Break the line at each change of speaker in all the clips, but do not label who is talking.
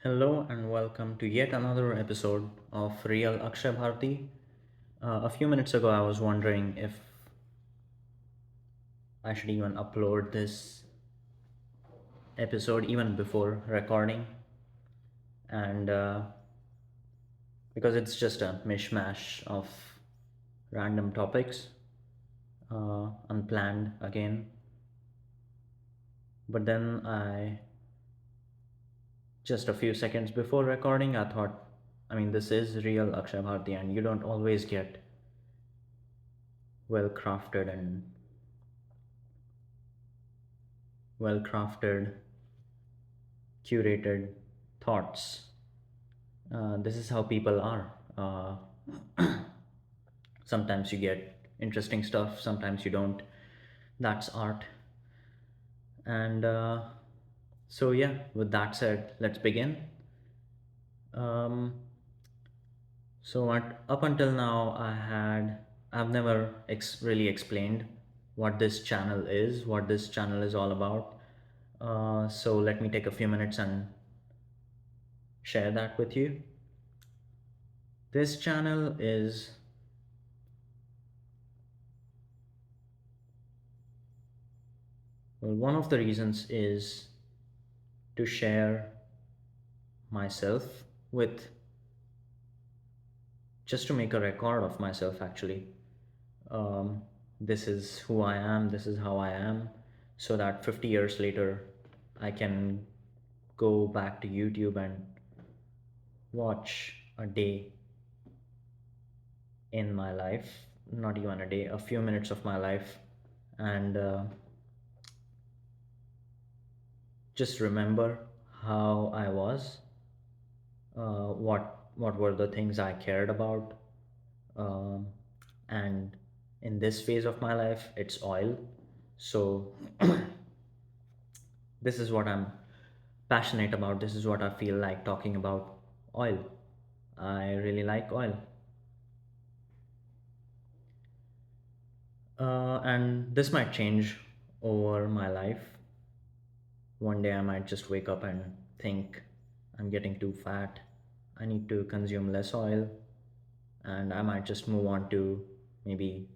Hello and welcome to yet another episode of Real Akshay Bharti. A few minutes ago, I was wondering if I should even upload this episode even before recording, and because it's just a mishmash of random topics, unplanned again. But then just a few seconds before recording, I thought, this is real Akshay Bharti, and you don't always get well crafted and well crafted curated thoughts. This is how people are. Sometimes you get interesting stuff, sometimes you don't. That's art. And yeah, with that said, let's begin. Um, up until now, I've never really explained what this channel is, what this channel is all about. So let me take a few minutes and share that with you. This channel is Well, one of the reasons is to share myself with, just to make a record of myself actually. Um, this is who I am, this is how I am, so that 50 years later I can go back to YouTube and watch a day in my life, not even a day, a few minutes of my life, and just remember how I was, what were the things I cared about, um, and in this phase of my life, it's oil. So this is what I'm passionate about. This is what I feel like talking about: oil. I really like oil, and this might change over my life. One day I might just wake up and think I'm getting too fat. I need to consume less oil, and I might just move on to maybe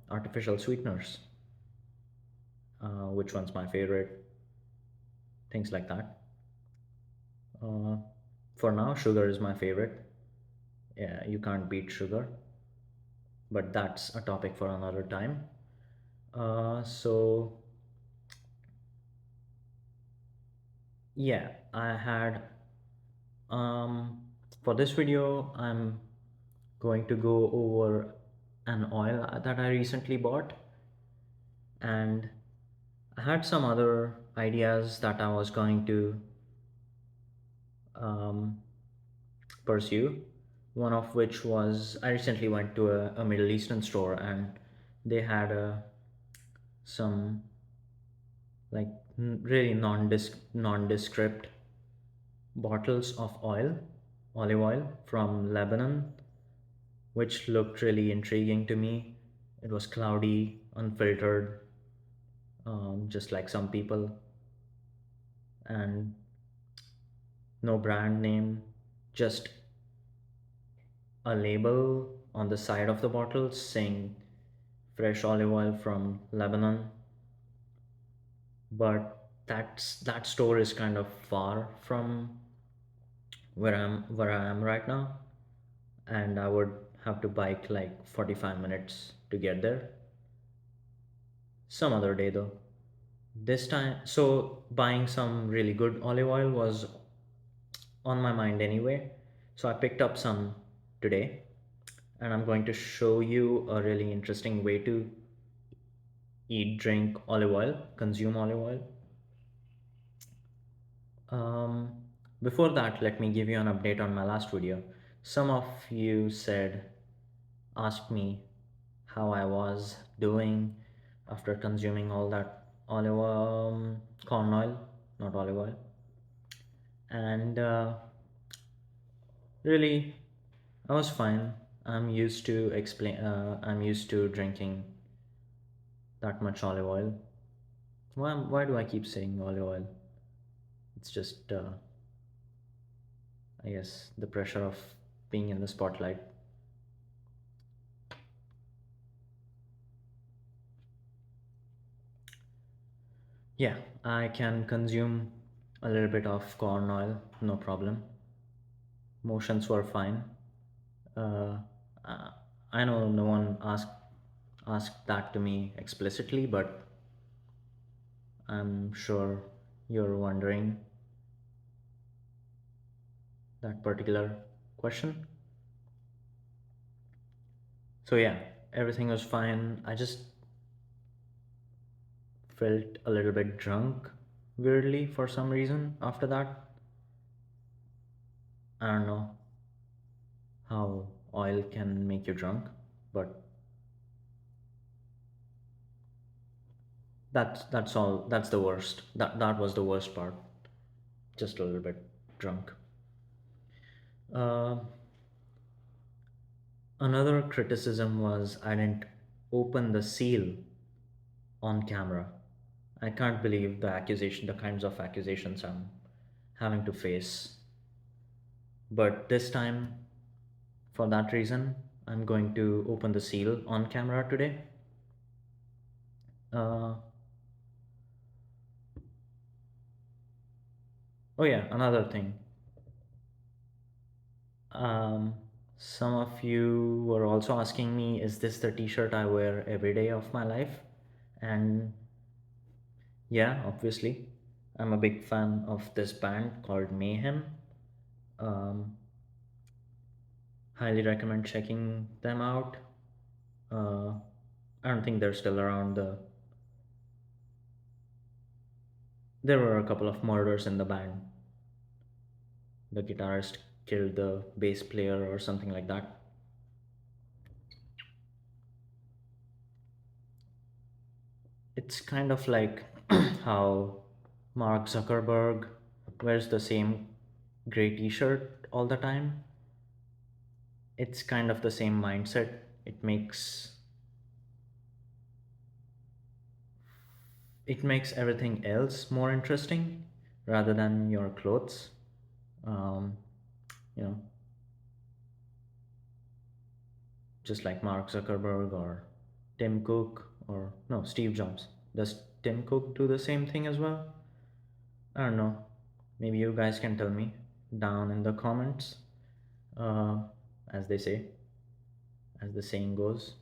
artificial sweeteners. Which one's my favorite? Things like that. Uh, for now, sugar is my favorite. Yeah, you can't beat sugar, but that's a topic for another time. So, yeah, I had um, for this video, I'm going to go over an oil that I recently bought, and I had some other ideas that I was going to um, pursue. One of which was I recently went to a Middle Eastern store, and they had some like really nondescript bottles of olive oil from Lebanon, which looked really intriguing to me. It was cloudy, unfiltered, just like some people, and no brand name, just a label on the side of the bottle saying fresh olive oil from Lebanon. But that store is kind of far from where I am right now, and I would have to bike like 45 minutes to get there. Some other day though. This time, so buying some really good olive oil was on my mind anyway. So I picked up some today, and I'm going to show you a really interesting way to eat, drink olive oil, consume olive oil. Um, Before that, let me give you an update on my last video. Some of you asked me how I was doing after consuming all that corn oil, not olive oil, and really, I was fine. I'm used to drinking that much olive oil. Why do I keep saying olive oil? It's just, I guess, the pressure of being in the spotlight. Yeah, I can consume a little bit of corn oil, no problem. Motions were fine. Uh, uh, I know no one asked that to me explicitly, but I'm sure you're wondering that particular question. So yeah, everything was fine. I just felt a little bit drunk weirdly for some reason after that. I don't know how oil can make you drunk, but that's all. That's the worst. That was the worst part. Just a little bit drunk. Uh, Another criticism was I didn't open the seal on camera. I can't believe the kinds of accusations I'm having to face. But this time, for that reason, I'm going to open the seal on camera today. Uh, oh yeah, another thing. Um, some of you were also asking me, is this the t-shirt I wear every day of my life? And yeah, obviously, I'm a big fan of this band called Mayhem. Um, Highly recommend checking them out. Uh, I don't think they're still around. There were a couple of murders in the band. The guitarist killed the bass player or something like that. It's kind of like how Mark Zuckerberg wears the same gray t-shirt all the time. It's kind of the same mindset. It makes everything else more interesting rather than your clothes. Um, you know, just like Mark Zuckerberg or Tim Cook or no, Steve Jobs. Does Tim Cook do the same thing as well? I don't know. Maybe you guys can tell me down in the comments. Uh, as they say, as the saying goes.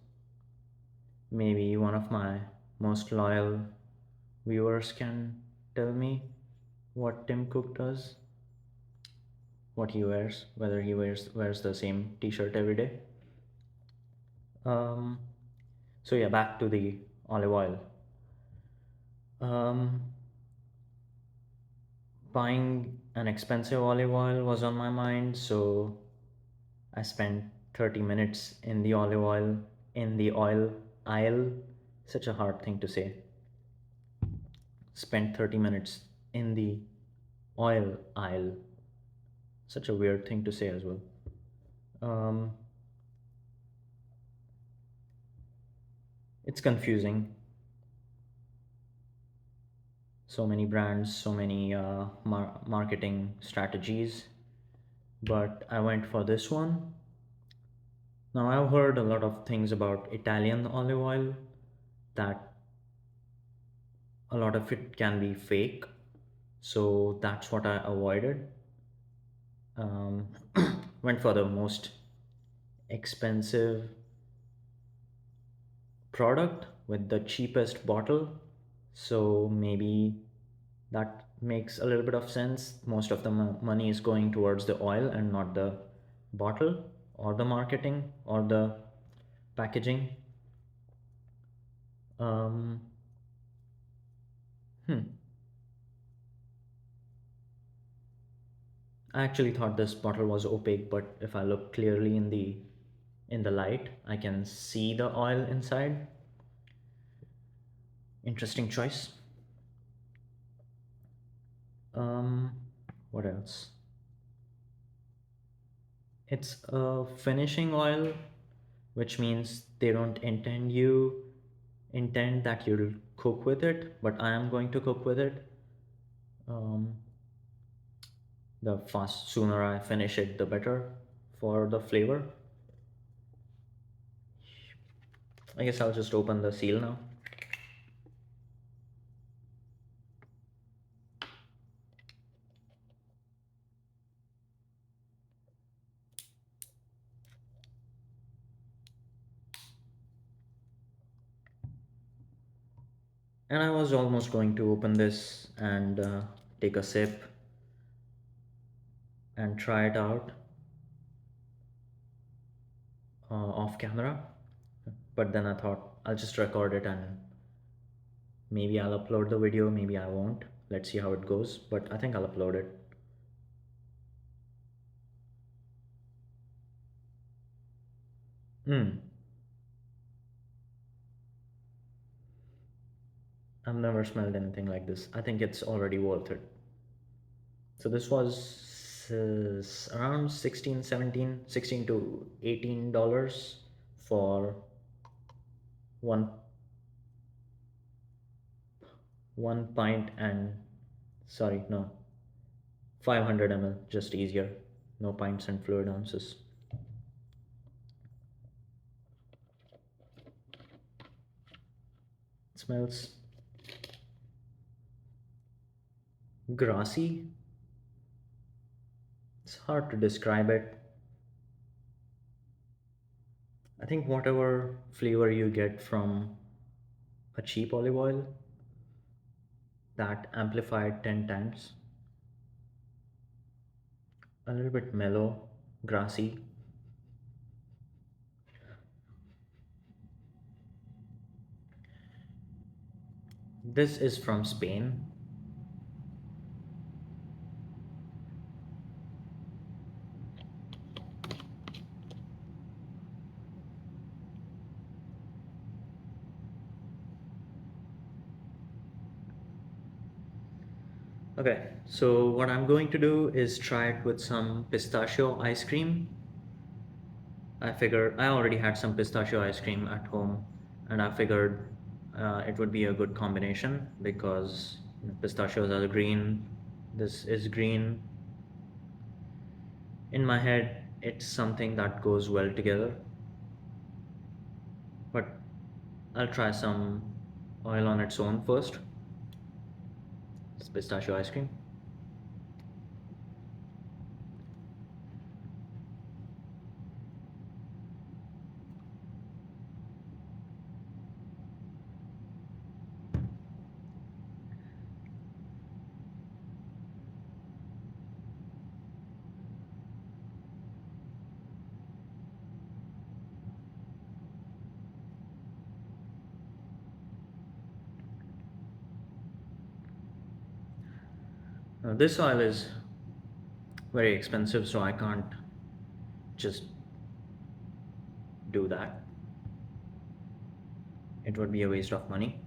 Maybe one of my most loyal viewers can tell me what Tim Cook does, what he wears, whether he wears the same T-shirt every day. Um, so yeah, back to the olive oil. Um, Buying an expensive olive oil was on my mind, so I spent 30 minutes in the oil aisle. Such a hard thing to say. Spent 30 minutes in the oil aisle. Such a weird thing to say as well. Um, it's confusing. So many brands, so many marketing strategies. But I went for this one. Now, I've heard a lot of things about Italian olive oil, that a lot of it can be fake. So that's what I avoided. Um, Went for the most expensive product with the cheapest bottle. So maybe that makes a little bit of sense. Most of the money is going towards the oil and not the bottle or the marketing or the packaging. Um, hmm. I actually thought this bottle was opaque, but if I look clearly in the light, I can see the oil inside. Interesting choice. Um, what else? It's a finishing oil, which means they don't intend that you'll cook with it, but I am going to cook with it. Um, The fast sooner I finish it, the better for the flavor. I guess I'll just open the seal now. And I was almost going to open this and take a sip and try it out off camera. But then I thought I'll just record it and maybe I'll upload the video, maybe I won't. Let's see how it goes. But I think I'll upload it. Hmm. I've never smelled anything like this. I think it's already worth it. So this was around 16, 17, 16 to $18 for one one pint and sorry, no, 500 ml, just easier. No pints and fluid ounces. It smells grassy. It's hard to describe it. I think whatever flavor you get from a cheap olive oil, that amplified 10 times. A little bit mellow, grassy. This is from Spain. Okay, so what I'm going to do is try it with some pistachio ice cream. I figured I already had some pistachio ice cream at home, and I figured it would be a good combination because pistachios are green, this is green. In my head, it's something that goes well together. But I'll try some oil on its own first. It's pistachio ice cream. This oil is very expensive, so I can't just do that. It would be a waste of money.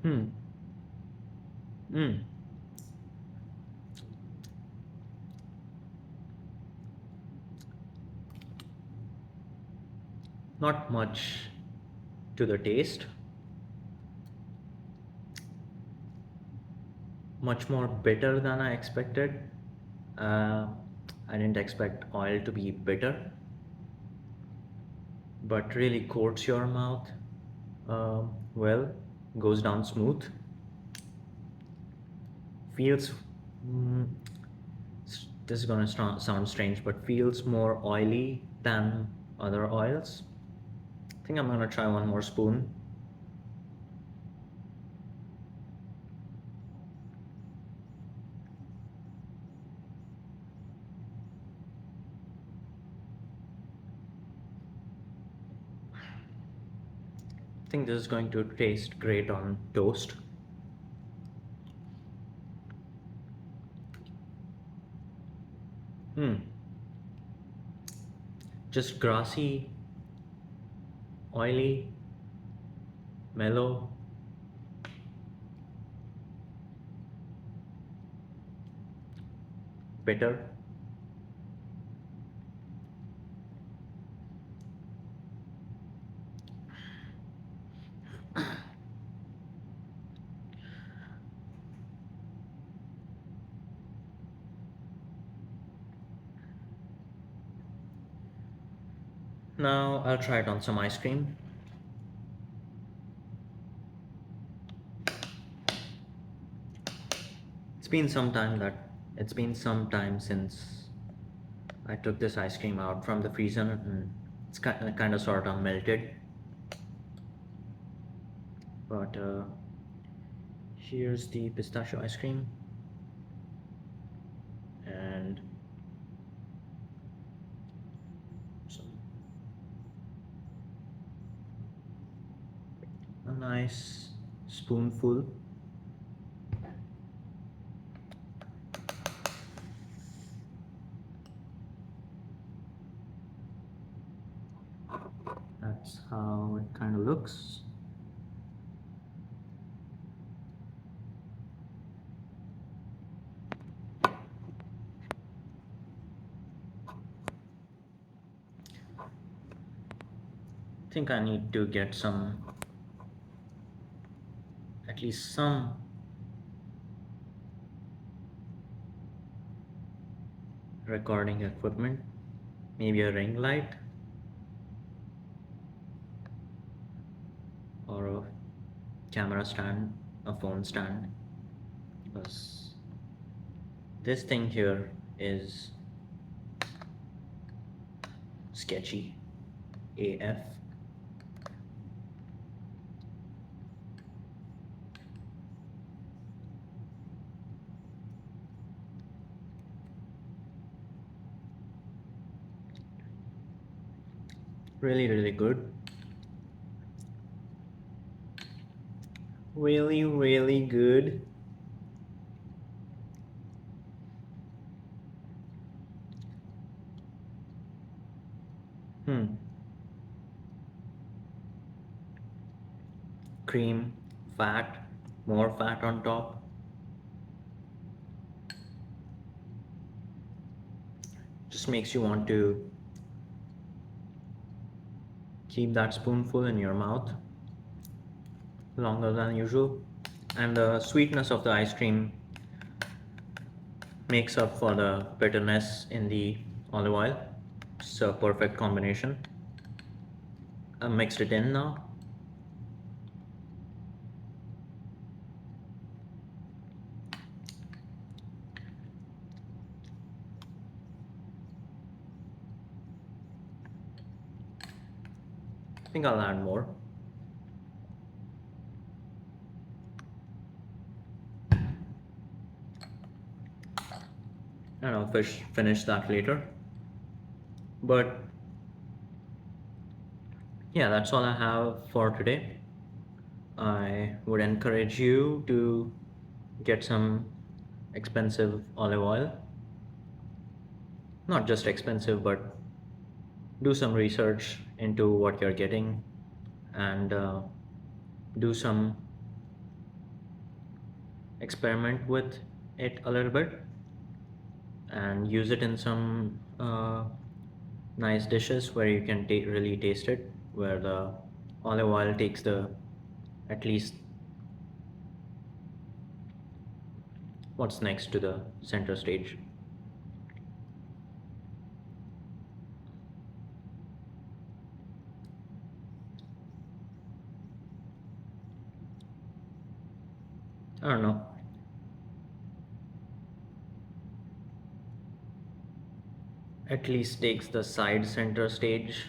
Hmm. Hmm. Not much to the taste. Much more bitter than I expected. Uh, I didn't expect oil to be bitter, but really coats your mouth well, goes down smooth. Feels, mm, this is gonna sound strange, but feels more oily than other oils. I think I'm gonna try one more spoon. I think this is going to taste great on toast. Hmm. Just grassy, oily, mellow, bitter. Now I'll try it on some ice cream. It's been some time that it's been some time since I took this ice cream out from the freezer and it's kind of sort of melted. But here's the pistachio ice cream and some, a nice spoonful. That's how it kind of looks. I think I need to get some, at least some recording equipment, maybe a ring light or a camera stand, a phone stand, because this thing here is sketchy AF. Really, really good. Really, really good. Hmm. Cream, fat, more fat on top. Just makes you want to keep that spoonful in your mouth longer than usual. And the sweetness of the ice cream makes up for the bitterness in the olive oil. It's a perfect combination. I mixed it in now. I think I'll add more. And I'll finish that later. But yeah, that's all I have for today. I would encourage you to get some expensive olive oil. Not just expensive, but do some research into what you're getting and do some experiment with it a little bit and use it in some nice dishes where you can really taste it, where the olive oil takes the at least what's next to the center stage. I don't know. At least takes the side center stage.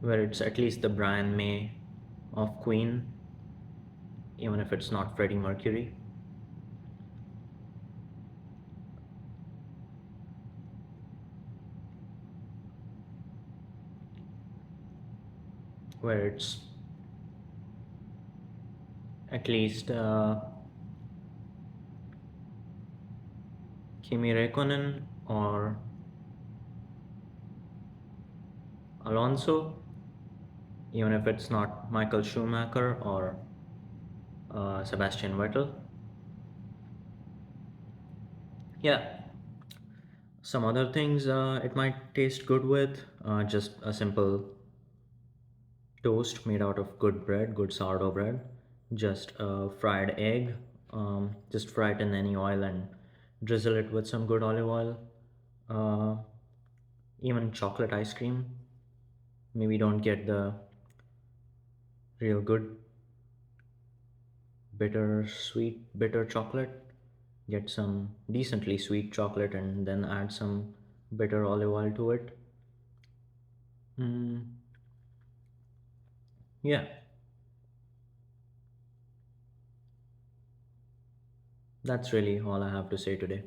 Where it's at least the Brian May of Queen, even if it's not Freddie Mercury. Where it's at least Kimi Räikkönen or Alonso, even if it's not Michael Schumacher or Sebastian Vettel. Yeah, some other things it might taste good with just a simple toast made out of good bread, good sourdough bread, just a fried egg, just fry it in any oil and drizzle it with some good olive oil. Uh, Even chocolate ice cream. Maybe don't get the real good bitter, sweet, bitter chocolate. Get some decently sweet chocolate and then add some bitter olive oil to it. Mm, yeah, that's really all I have to say today.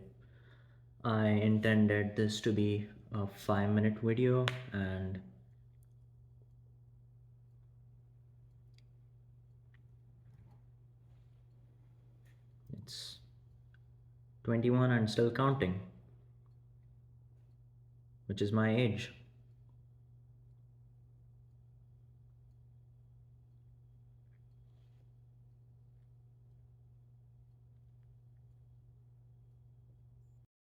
I intended this to be a 5 minute video and it's 21 and still counting, which is my age.